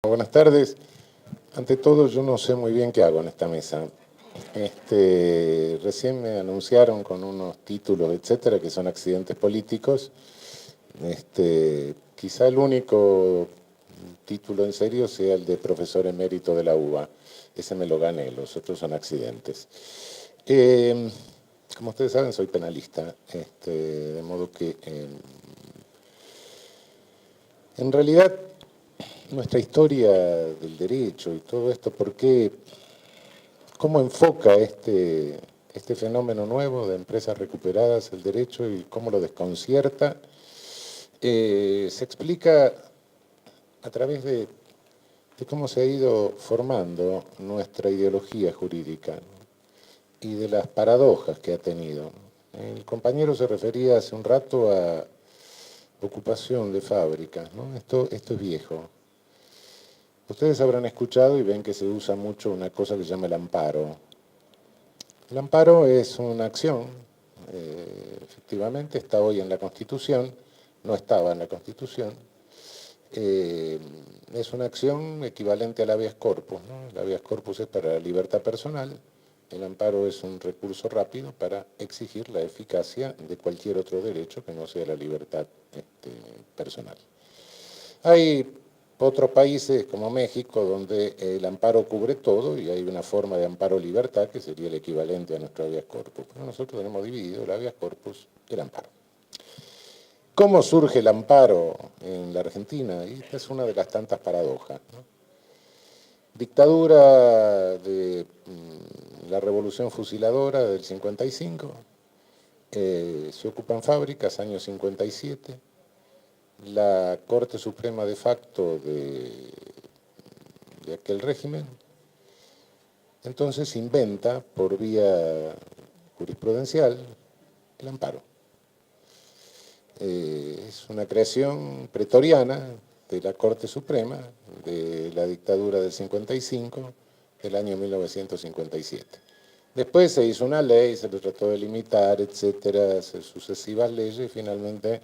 Buenas tardes. Ante todo, yo no sé muy bien qué hago en esta mesa. Recién me anunciaron con unos títulos, etcétera, que son accidentes políticos. Quizá el único título en serio sea el de profesor emérito de la UBA. Ese me lo gané, los otros son accidentes. Eh, Como ustedes saben, soy penalista, de modo que en realidad nuestra historia del derecho y todo esto, cómo enfoca este fenómeno nuevo de empresas recuperadas el derecho y cómo lo desconcierta, se explica a través de cómo se ha ido formando nuestra ideología jurídica y de las paradojas que ha tenido. El compañero se refería hace un rato a ocupación de fábricas, ¿no? Esto es viejo. Ustedes habrán escuchado y ven que se usa mucho una cosa que se llama el amparo. El amparo es una acción, efectivamente, está hoy en la Constitución, no estaba en la Constitución. Es una acción equivalente al habeas corpus, ¿no? El habeas corpus es para la libertad personal, el amparo es un recurso rápido para exigir la eficacia de cualquier otro derecho que no sea la libertad personal. Hay otros países como México donde el amparo cubre todo y hay una forma de amparo libertad que sería el equivalente a nuestro habeas corpus. Pero nosotros tenemos dividido el habeas corpus y el amparo. ¿Cómo surge el amparo en la Argentina? Y esta es una de las tantas paradojas, ¿no? Dictadura de la Revolución Fusiladora del 55, se ocupan fábricas, año 57, la Corte Suprema de facto de aquel régimen, entonces inventa por vía jurisprudencial el amparo. Es una creación pretoriana de la Corte Suprema de la dictadura del 55, del año 1957. Después se hizo una ley, se lo trató de limitar, etcétera, sucesivas leyes, y finalmente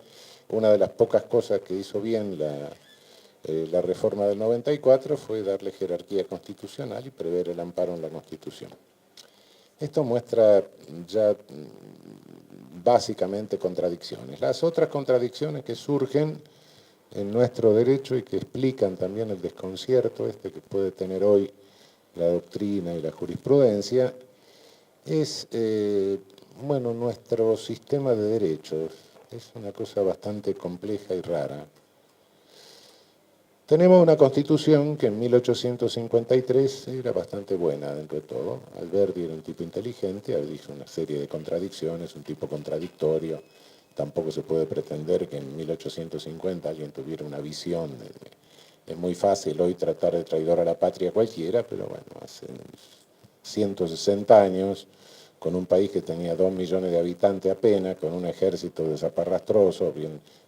una de las pocas cosas que hizo bien la reforma del 94 fue darle jerarquía constitucional y prever el amparo en la Constitución. Esto muestra ya básicamente contradicciones. Las otras contradicciones que surgen en nuestro derecho y que explican también el desconcierto que puede tener hoy la doctrina y la jurisprudencia es, bueno, nuestro sistema de derechos. Es una cosa bastante compleja y rara. Tenemos una constitución que en 1853 era bastante buena dentro de todo. Alberti era un tipo inteligente, hizo una serie de contradicciones, un tipo contradictorio. Tampoco se puede pretender que en 1850 alguien tuviera una visión. Es muy fácil hoy tratar de traidor a la patria cualquiera, pero bueno, hace 160 años, con un país que tenía 2 millones de habitantes apenas, con un ejército desaparrastroso,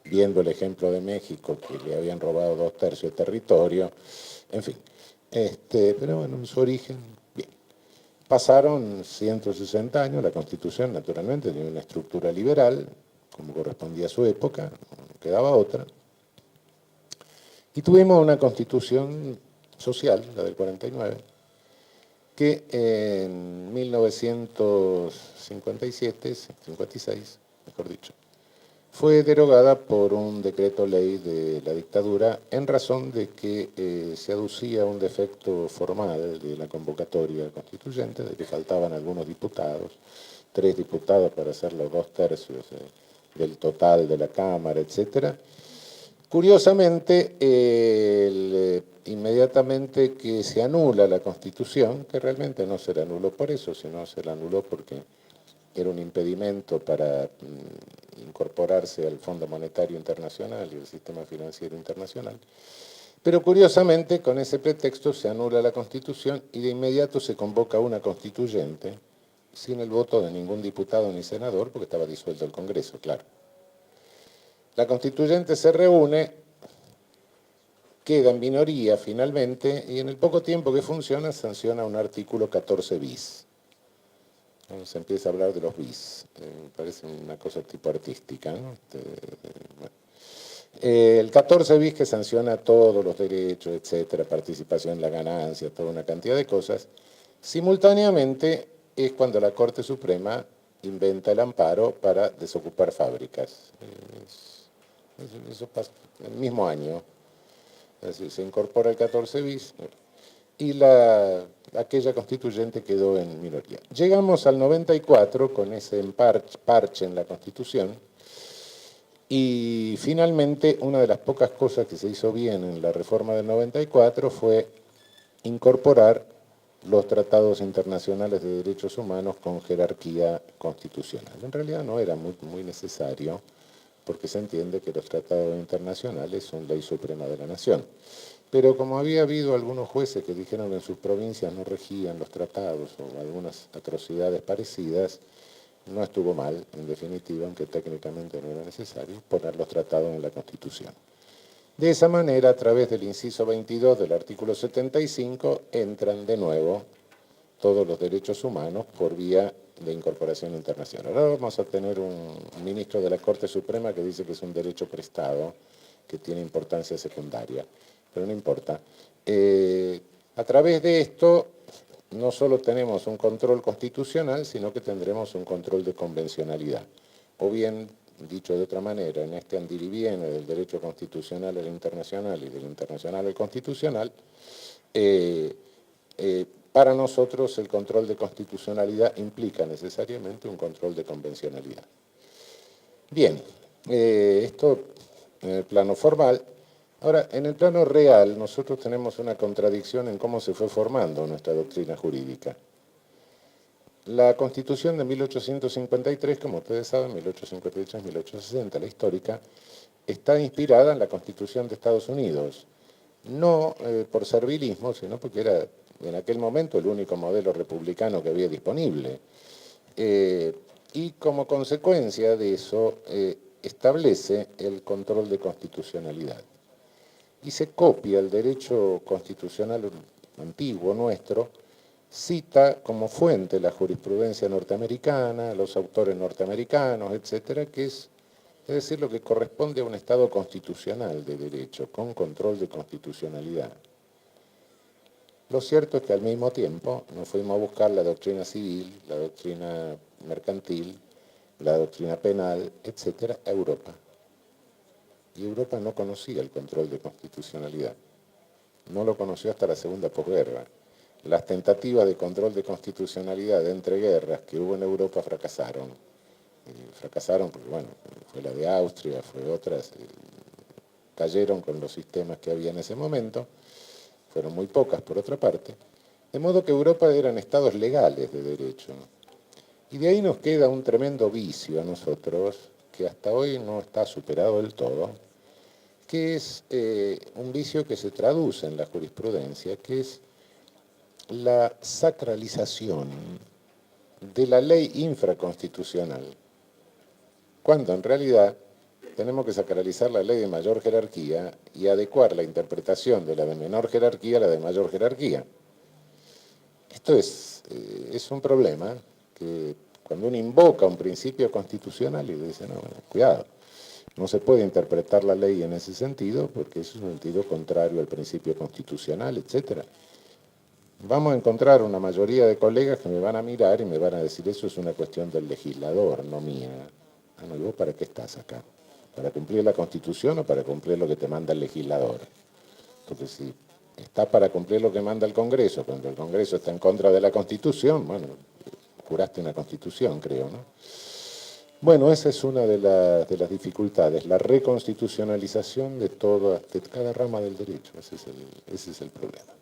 viendo el ejemplo de México, que le habían robado 2/3 de territorio, en fin. Pero bueno, en su origen, bien. Pasaron 160 años, la Constitución naturalmente tenía una estructura liberal, como correspondía a su época, no quedaba otra. Y tuvimos una Constitución social, la del 49, que en 1957, 56, mejor dicho, fue derogada por un decreto ley de la dictadura en razón de que se aducía un defecto formal de la convocatoria constituyente, de que faltaban algunos diputados, 3 diputados para hacer los 2/3 del total de la Cámara, etcétera. Curiosamente, inmediatamente que se anula la Constitución, que realmente no se la anuló por eso, sino se la anuló porque era un impedimento para incorporarse al Fondo Monetario Internacional y al sistema financiero internacional. Pero curiosamente, con ese pretexto se anula la Constitución y de inmediato se convoca una constituyente sin el voto de ningún diputado ni senador, porque estaba disuelto el Congreso, claro. La constituyente se reúne, queda en minoría finalmente, y en el poco tiempo que funciona sanciona un artículo 14 bis. Se empieza a hablar de los bis. Me parece una cosa tipo artística, ¿no? Bueno. El 14 bis que sanciona todos los derechos, etcétera, participación en la ganancia, toda una cantidad de cosas. Simultáneamente es cuando la Corte Suprema inventa el amparo para desocupar fábricas. Eso pasa el mismo año. Es decir, se incorpora el 14 bis y aquella constituyente quedó en minoría. Llegamos al 94 con ese parche en la Constitución y finalmente una de las pocas cosas que se hizo bien en la reforma del 94 fue incorporar los tratados internacionales de derechos humanos con jerarquía constitucional. En realidad no era muy necesario, porque se entiende que los tratados internacionales son ley suprema de la nación. Pero como había habido algunos jueces que dijeron que en sus provincias no regían los tratados o algunas atrocidades parecidas, no estuvo mal, en definitiva, aunque técnicamente no era necesario, poner los tratados en la Constitución. De esa manera, a través del inciso 22 del artículo 75, entran de nuevo todos los derechos humanos por vía de incorporación internacional. Ahora vamos a tener un ministro de la Corte Suprema que dice que es un derecho prestado, que tiene importancia secundaria, pero no importa. A través de esto, no solo tenemos un control constitucional, sino que tendremos un control de convencionalidad. O bien, dicho de otra manera, en este andir y viene del derecho constitucional al internacional y del internacional al constitucional, para nosotros el control de constitucionalidad implica necesariamente un control de convencionalidad. Bien, esto en el plano formal. Ahora, en el plano real, nosotros tenemos una contradicción en cómo se fue formando nuestra doctrina jurídica. La Constitución de 1853, como ustedes saben, 1853-1860, la histórica, está inspirada en la Constitución de Estados Unidos, no por servilismo, sino porque era en aquel momento el único modelo republicano que había disponible. Y como consecuencia de eso, establece el control de constitucionalidad. Y se copia el derecho constitucional antiguo nuestro, cita como fuente la jurisprudencia norteamericana, los autores norteamericanos, etcétera, que es decir, lo que corresponde a un Estado constitucional de derecho, con control de constitucionalidad. Lo cierto es que al mismo tiempo nos fuimos a buscar la doctrina civil, la doctrina mercantil, la doctrina penal, etcétera, a Europa. Y Europa no conocía el control de constitucionalidad. No lo conoció hasta la segunda posguerra. Las tentativas de control de constitucionalidad de entreguerras que hubo en Europa fracasaron. Fracasaron porque, bueno, fue la de Austria, fue otras, cayeron con los sistemas que había en ese momento, fueron muy pocas por otra parte, de modo que Europa eran estados legales de derecho. Y de ahí nos queda un tremendo vicio a nosotros, que hasta hoy no está superado del todo, que es un vicio que se traduce en la jurisprudencia, que es la sacralización de la ley infraconstitucional, cuando en realidad tenemos que sacralizar la ley de mayor jerarquía y adecuar la interpretación de la de menor jerarquía a la de mayor jerarquía. Esto es un problema que cuando uno invoca un principio constitucional y dice, no, cuidado, no se puede interpretar la ley en ese sentido porque es un sentido contrario al principio constitucional, etc. Vamos a encontrar una mayoría de colegas que me van a mirar y me van a decir, eso es una cuestión del legislador, no mía. Ah, no, ¿y vos para qué estás acá? ¿Para cumplir la Constitución o para cumplir lo que te manda el legislador? Porque si está para cumplir lo que manda el Congreso, cuando el Congreso está en contra de la Constitución, bueno, juraste una Constitución, creo, ¿no? Bueno, esa es una de las dificultades, la reconstitucionalización de cada rama del derecho, ese es el problema.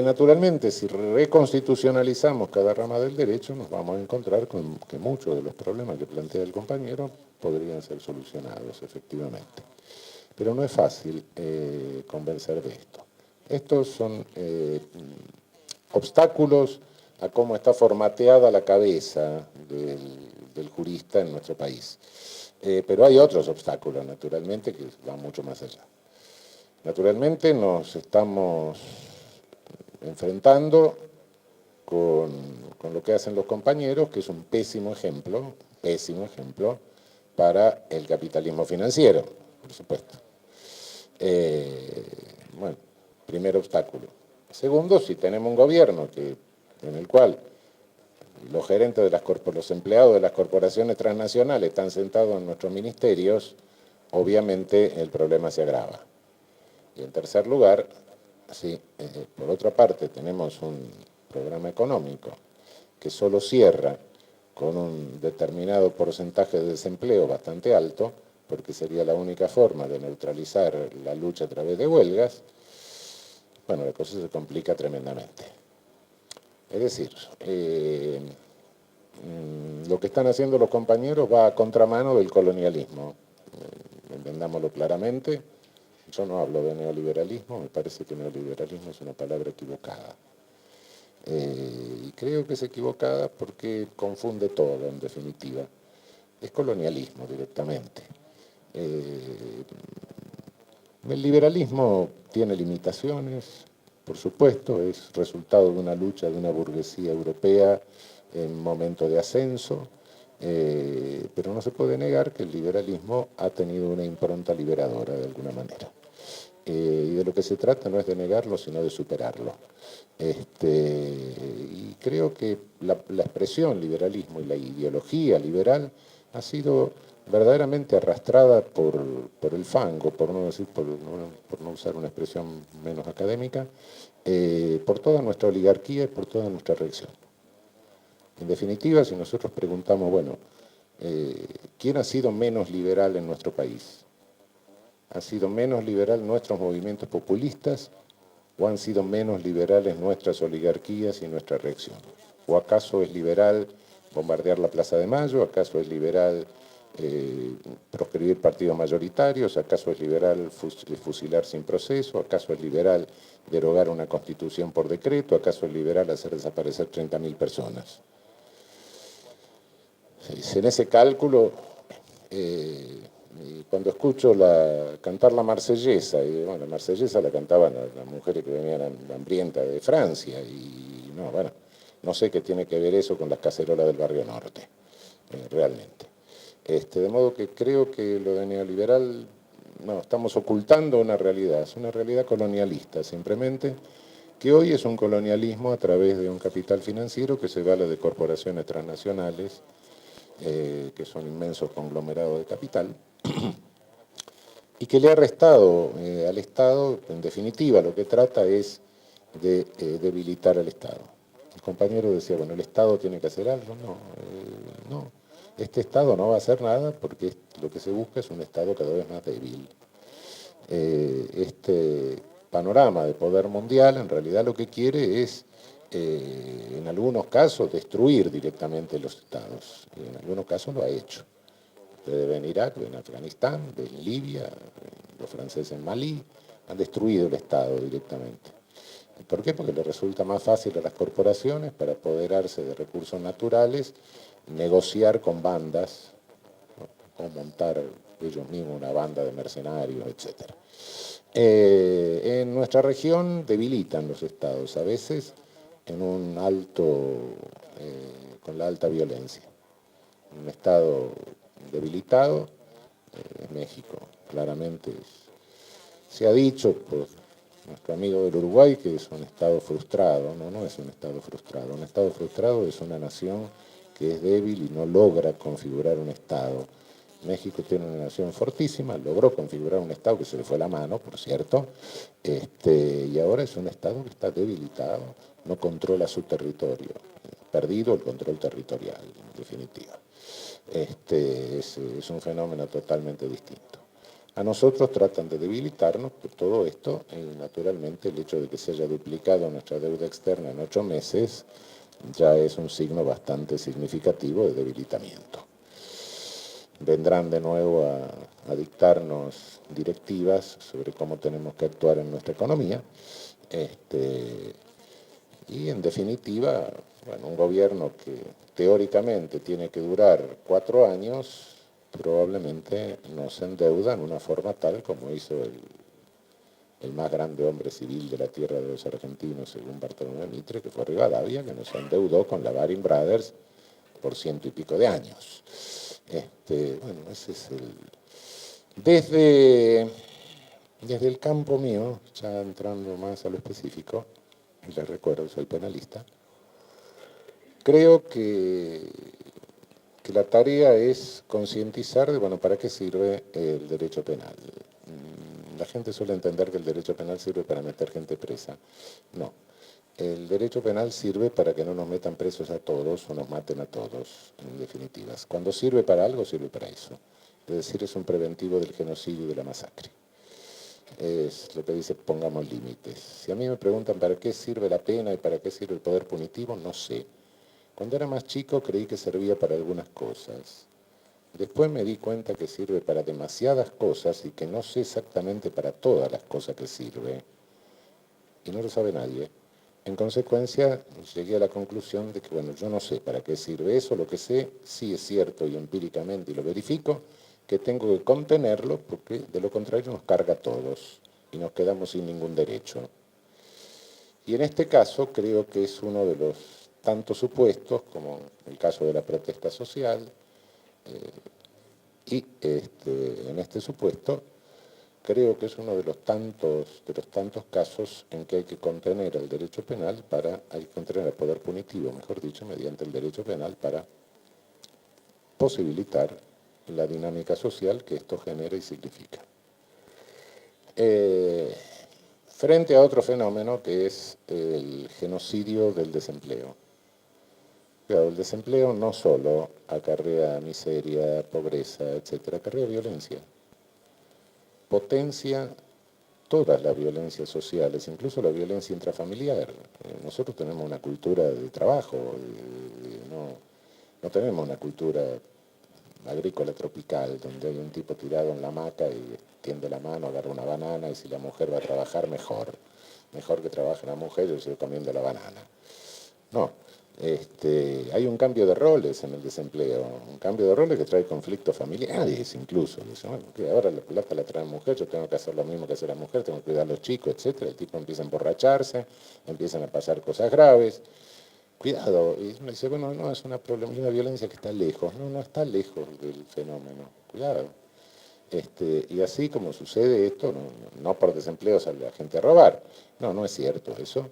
Naturalmente, si reconstitucionalizamos cada rama del derecho, nos vamos a encontrar con que muchos de los problemas que plantea el compañero podrían ser solucionados, efectivamente. Pero no es fácil convencer de esto. Estos son obstáculos a cómo está formateada la cabeza del jurista en nuestro país. Pero hay otros obstáculos, naturalmente, que van mucho más allá. Naturalmente nos estamos enfrentando con lo que hacen los compañeros, que es un pésimo ejemplo para el capitalismo financiero, por supuesto. Bueno, primer obstáculo. Segundo, si tenemos un gobierno en el cual los gerentes de los empleados de las corporaciones transnacionales están sentados en nuestros ministerios, obviamente el problema se agrava. Y en tercer lugar, si por otra parte tenemos un programa económico que solo cierra con un determinado porcentaje de desempleo bastante alto, porque sería la única forma de neutralizar la lucha a través de huelgas, bueno, la cosa se complica tremendamente. Es decir, lo que están haciendo los compañeros va a contramano del colonialismo, entendámoslo claramente. Yo no hablo de neoliberalismo, me parece que neoliberalismo es una palabra equivocada. Y creo que es equivocada porque confunde todo, en definitiva. Es colonialismo directamente. El liberalismo tiene limitaciones, por supuesto, es resultado de una lucha de una burguesía europea en momento de ascenso, pero no se puede negar que el liberalismo ha tenido una impronta liberadora de alguna manera. Y de lo que se trata no es de negarlo, sino de superarlo. Y creo que la expresión liberalismo y la ideología liberal ha sido verdaderamente arrastrada por el fango, por no usar una expresión menos académica, por toda nuestra oligarquía y por toda nuestra reacción. En definitiva, si nosotros preguntamos, bueno, ¿quién ha sido menos liberal en nuestro país? ¿Han sido menos liberal nuestros movimientos populistas o han sido menos liberales nuestras oligarquías y nuestra reacción? ¿O acaso es liberal bombardear la Plaza de Mayo? ¿Acaso es liberal proscribir partidos mayoritarios? ¿Acaso es liberal fusilar sin proceso? ¿Acaso es liberal derogar una constitución por decreto? ¿Acaso es liberal hacer desaparecer 30.000 personas? En ese cálculo, cuando escucho cantar la marsellesa, y bueno, la marsellesa la cantaban las mujeres que venían hambrientas de Francia, y no, bueno, no sé qué tiene que ver eso con las cacerolas del Barrio Norte, realmente. De modo que creo que lo de neoliberal, no, estamos ocultando una realidad, es una realidad colonialista, simplemente, que hoy es un colonialismo a través de un capital financiero que se vale de corporaciones transnacionales, que son inmensos conglomerados de capital, y que le ha restado al Estado, en definitiva, lo que trata es de debilitar al Estado. El compañero decía, bueno, el Estado tiene que hacer algo. No, este Estado no va a hacer nada porque lo que se busca es un Estado cada vez más débil. Este panorama de poder mundial en realidad lo que quiere es, en algunos casos, destruir directamente los Estados. Y en algunos casos lo ha hecho. Ustedes ven Irak, ven Afganistán, ven Libia, los franceses en Malí, han destruido el Estado directamente. ¿Por qué? Porque les resulta más fácil a las corporaciones, para apoderarse de recursos naturales, negociar con bandas, ¿no? O montar ellos mismos una banda de mercenarios, etc. En nuestra región debilitan los estados, a veces en un con la alta violencia. Un estado debilitado, México, claramente se ha dicho por nuestro amigo del Uruguay que es un Estado frustrado. No es un Estado frustrado. Un Estado frustrado es una nación que es débil y no logra configurar un Estado. México tiene una nación fortísima, logró configurar un Estado que se le fue la mano, por cierto, y ahora es un Estado que está debilitado, no controla su territorio, perdido el control territorial, en definitiva. Es un fenómeno totalmente distinto. A nosotros tratan de debilitarnos por todo esto, y naturalmente el hecho de que se haya duplicado nuestra deuda externa en 8 meses ya es un signo bastante significativo de debilitamiento. Vendrán de nuevo a dictarnos directivas sobre cómo tenemos que actuar en nuestra economía, y en definitiva, bueno, un gobierno que teóricamente tiene que durar 4 años, probablemente nos endeuda en una forma tal como hizo el más grande hombre civil de la tierra de los argentinos, según Bartolomé Mitre, que fue Rivadavia, que nos endeudó con la Baring Brothers por 100 y pico de años. Bueno, ese es el... Desde el campo mío, ya entrando más a lo específico, y les recuerdo, soy penalista, creo que la tarea es concientizar de, bueno, ¿para qué sirve el derecho penal? La gente suele entender que el derecho penal sirve para meter gente presa. No, el derecho penal sirve para que no nos metan presos a todos o nos maten a todos, en definitivas. Cuando sirve para algo, sirve para eso. Es decir, es un preventivo del genocidio y de la masacre. Es lo que dice, pongamos límites. Si a mí me preguntan para qué sirve la pena y para qué sirve el poder punitivo, no sé. Cuando era más chico creí que servía para algunas cosas. Después me di cuenta que sirve para demasiadas cosas y que no sé exactamente para todas las cosas que sirve. Y no lo sabe nadie. En consecuencia, llegué a la conclusión de que, bueno, yo no sé para qué sirve eso, lo que sé, sí es cierto y empíricamente, y lo verifico, que tengo que contenerlo porque de lo contrario nos carga a todos y nos quedamos sin ningún derecho. Y en este caso creo que es uno de los tantos supuestos, como el caso de la protesta social, y en este supuesto creo que es uno de los tantos casos en que hay que contener el derecho penal hay que contener el poder punitivo, mejor dicho, mediante el derecho penal para posibilitar la dinámica social que esto genera y significa. Frente a otro fenómeno que es el genocidio del desempleo. Claro, el desempleo no solo acarrea miseria, pobreza, etcétera, acarrea violencia. Potencia todas las violencias sociales, incluso la violencia intrafamiliar. Nosotros tenemos una cultura de trabajo, no tenemos una cultura agrícola tropical, donde hay un tipo tirado en la hamaca y tiende la mano, agarra una banana y si la mujer va a trabajar, mejor. Mejor que trabaje la mujer, yo sigo comiendo la banana. No, hay un cambio de roles en el desempleo, un cambio de roles que trae conflictos familiares incluso. Dicen, bueno, que ahora la plata la trae la mujer, yo tengo que hacer lo mismo que hace la mujer, tengo que cuidar a los chicos, etcétera. El tipo empieza a emborracharse, empiezan a pasar cosas graves. Cuidado, y uno dice, bueno, no, es una violencia que está lejos. No, no está lejos del fenómeno. Cuidado. Y así como sucede esto, no por desempleo sale la gente a robar. No, no es cierto eso.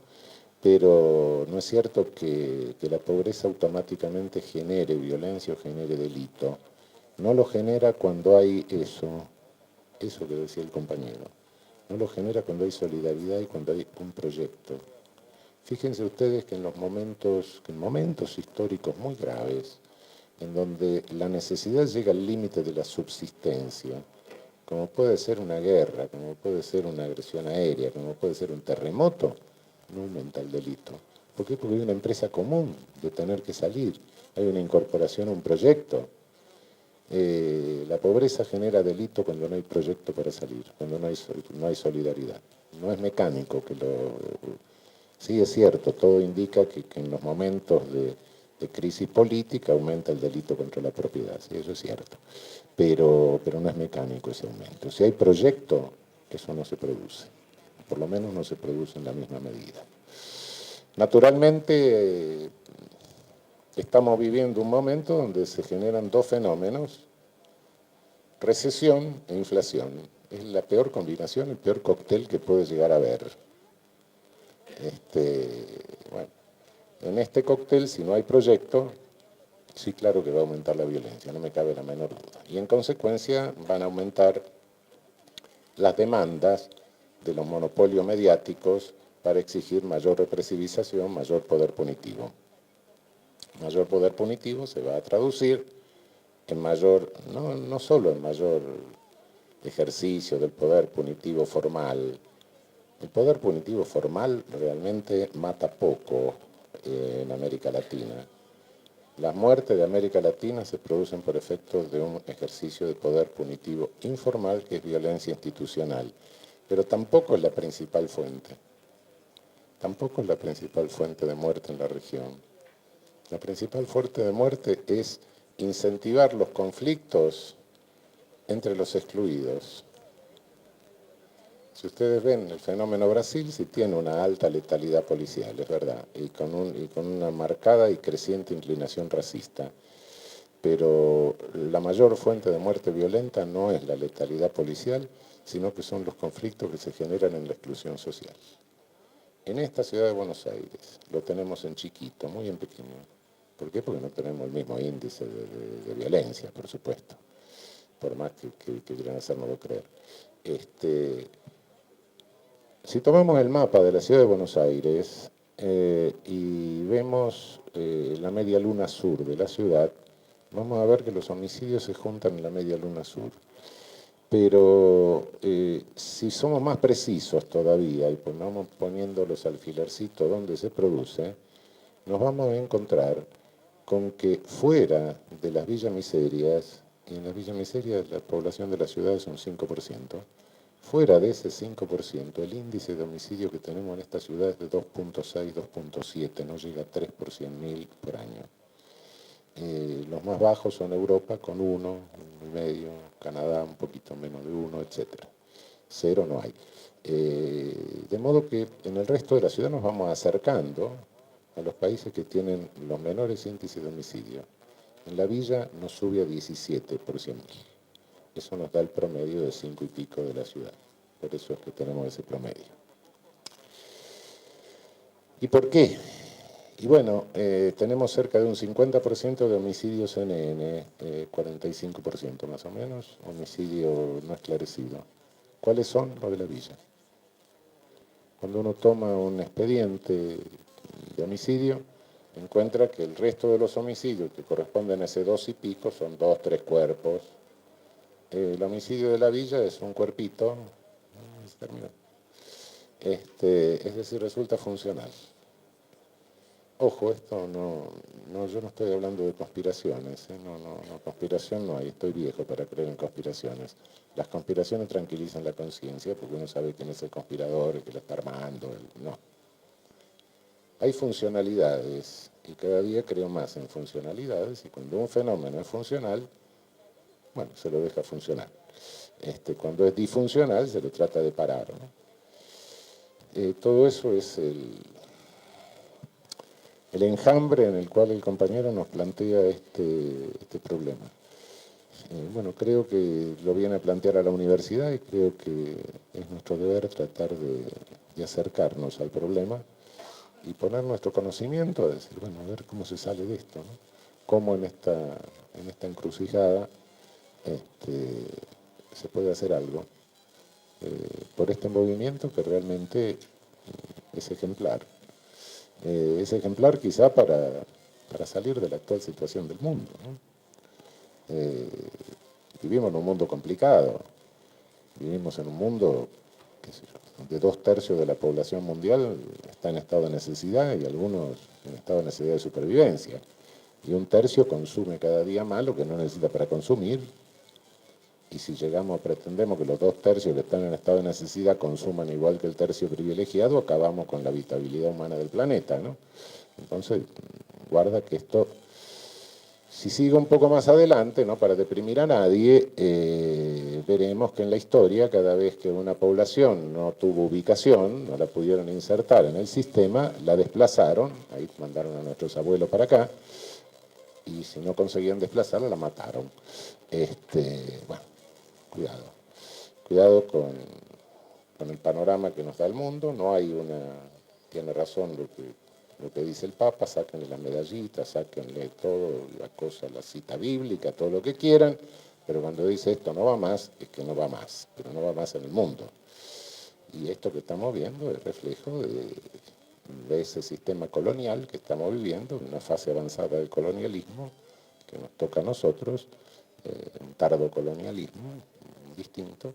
Pero no es cierto que la pobreza automáticamente genere violencia o genere delito. No lo genera cuando hay eso que decía el compañero. No lo genera cuando hay solidaridad y cuando hay un proyecto. Fíjense ustedes que en momentos históricos muy graves, en donde la necesidad llega al límite de la subsistencia, como puede ser una guerra, como puede ser una agresión aérea, como puede ser un terremoto, no aumenta el delito. ¿Por qué? Porque hay una empresa común de tener que salir, hay una incorporación a un proyecto. La pobreza genera delito cuando no hay proyecto para salir, cuando no hay solidaridad. No es mecánico que Sí, es cierto, todo indica que en los momentos de crisis política aumenta el delito contra la propiedad, sí, eso es cierto, pero no es mecánico ese aumento. Si hay proyecto, eso no se produce, por lo menos no se produce en la misma medida. Naturalmente, estamos viviendo un momento donde se generan dos fenómenos, recesión e inflación. Es la peor combinación, el peor cóctel que puede llegar a haber. Bueno, en este cóctel, si no hay proyecto, sí, claro que va a aumentar la violencia, no me cabe la menor duda. Y en consecuencia van a aumentar las demandas de los monopolios mediáticos para exigir mayor represivización, mayor poder punitivo. Mayor poder punitivo se va a traducir en mayor, no solo en mayor ejercicio del poder punitivo formal. El poder punitivo formal realmente mata poco en América Latina. Las muertes de América Latina se producen por efectos de un ejercicio de poder punitivo informal que es violencia institucional, pero tampoco es la principal fuente. Tampoco es la principal fuente de muerte en la región. La principal fuente de muerte es incentivar los conflictos entre los excluidos. Si ustedes ven el fenómeno Brasil, sí tiene una alta letalidad policial, es verdad, y con una marcada y creciente inclinación racista. pero la mayor fuente de muerte violenta no es la letalidad policial, sino que son los conflictos que se generan en la exclusión social. En esta ciudad de Buenos Aires lo tenemos en chiquito, muy en pequeño. ¿Por qué? Porque no tenemos el mismo índice de violencia, por supuesto, por más que quieran hacernos creer. Si tomamos el mapa de la ciudad de Buenos Aires y vemos la media luna sur de la ciudad, vamos a ver que los homicidios se juntan en la media luna sur. Pero si somos más precisos todavía y vamos poniendo los alfilercitos donde se produce, nos vamos a encontrar con que fuera de las villas miserias, y en las villas miserias la población de la ciudad es un 5%, fuera de ese 5%, el índice de homicidio que tenemos en esta ciudad es de 2.6, 2.7, no llega a 3 por 100.000 por año. Los más bajos son Europa con 1,5, Canadá un poquito menos de 1, etc. Cero no hay. De modo que en el resto de la ciudad nos vamos acercando a los países que tienen los menores índices de homicidio. En la villa nos sube a 17 por 100.000. Eso nos da el promedio de 5 y pico de la ciudad. Por eso es que tenemos ese promedio. ¿Y por qué? Y bueno, tenemos cerca de un 50% de homicidios NN, 45% más o menos, homicidio no esclarecido. ¿Cuáles son? Los de la villa. Cuando uno toma un expediente de homicidio, encuentra que el resto de los homicidios que corresponden a ese 2 y pico son 2, 3 cuerpos. El homicidio de la villa es un cuerpito, es decir, resulta funcional. Ojo, esto yo no estoy hablando de conspiraciones, no, conspiración no hay, estoy viejo para creer en conspiraciones. Las conspiraciones tranquilizan la conciencia porque uno sabe quién es el conspirador, el que la está armando, no. Hay funcionalidades y cada día creo más en funcionalidades y cuando un fenómeno es funcional, bueno, se lo deja funcionar. Cuando es disfuncional se lo trata de parar, ¿no? Todo eso es el enjambre en el cual el compañero nos plantea este problema. Bueno, creo que lo viene a plantear a la universidad y creo que es nuestro deber tratar de acercarnos al problema y poner nuestro conocimiento a decir, bueno, a ver cómo se sale de esto, ¿no? Cómo en esta encrucijada se puede hacer algo por este movimiento que realmente es ejemplar. Es ejemplar quizá para salir de la actual situación del mundo, ¿no? Vivimos en un mundo complicado, vivimos en un mundo, qué sé yo, donde 2/3 de la población mundial está en estado de necesidad y algunos en estado de necesidad de supervivencia. Y 1/3 consume cada día más lo que no necesita para consumir. Y si pretendemos que los 2/3 que están en estado de necesidad consuman igual que el tercio privilegiado, acabamos con la habitabilidad humana del planeta, ¿no? Entonces, guarda que esto, si sigue un poco más adelante, no para deprimir a nadie, veremos que en la historia, cada vez que una población no tuvo ubicación, no la pudieron insertar en el sistema, la desplazaron, ahí mandaron a nuestros abuelos para acá, y si no conseguían desplazarla, la mataron. Bueno, cuidado con el panorama que nos da el mundo, no hay tiene razón lo que dice el Papa, sáquenle la medallita, sáquenle todo, la cita bíblica, todo lo que quieran, pero cuando dice esto no va más, es que no va más, pero no va más en el mundo. Y esto que estamos viendo es reflejo de ese sistema colonial que estamos viviendo, una fase avanzada del colonialismo que nos toca a nosotros, un tardo colonialismo distinto.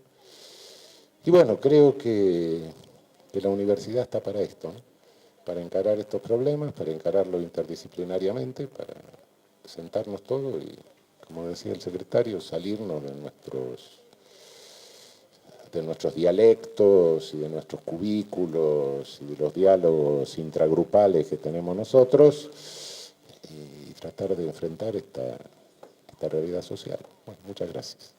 Y bueno, creo que la universidad está para esto, ¿no? Para encarar estos problemas, para encararlo interdisciplinariamente, para sentarnos todos y, como decía el secretario, salirnos de nuestros dialectos y de nuestros cubículos y de los diálogos intragrupales que tenemos nosotros y tratar de enfrentar esta realidad social. Bueno, muchas gracias.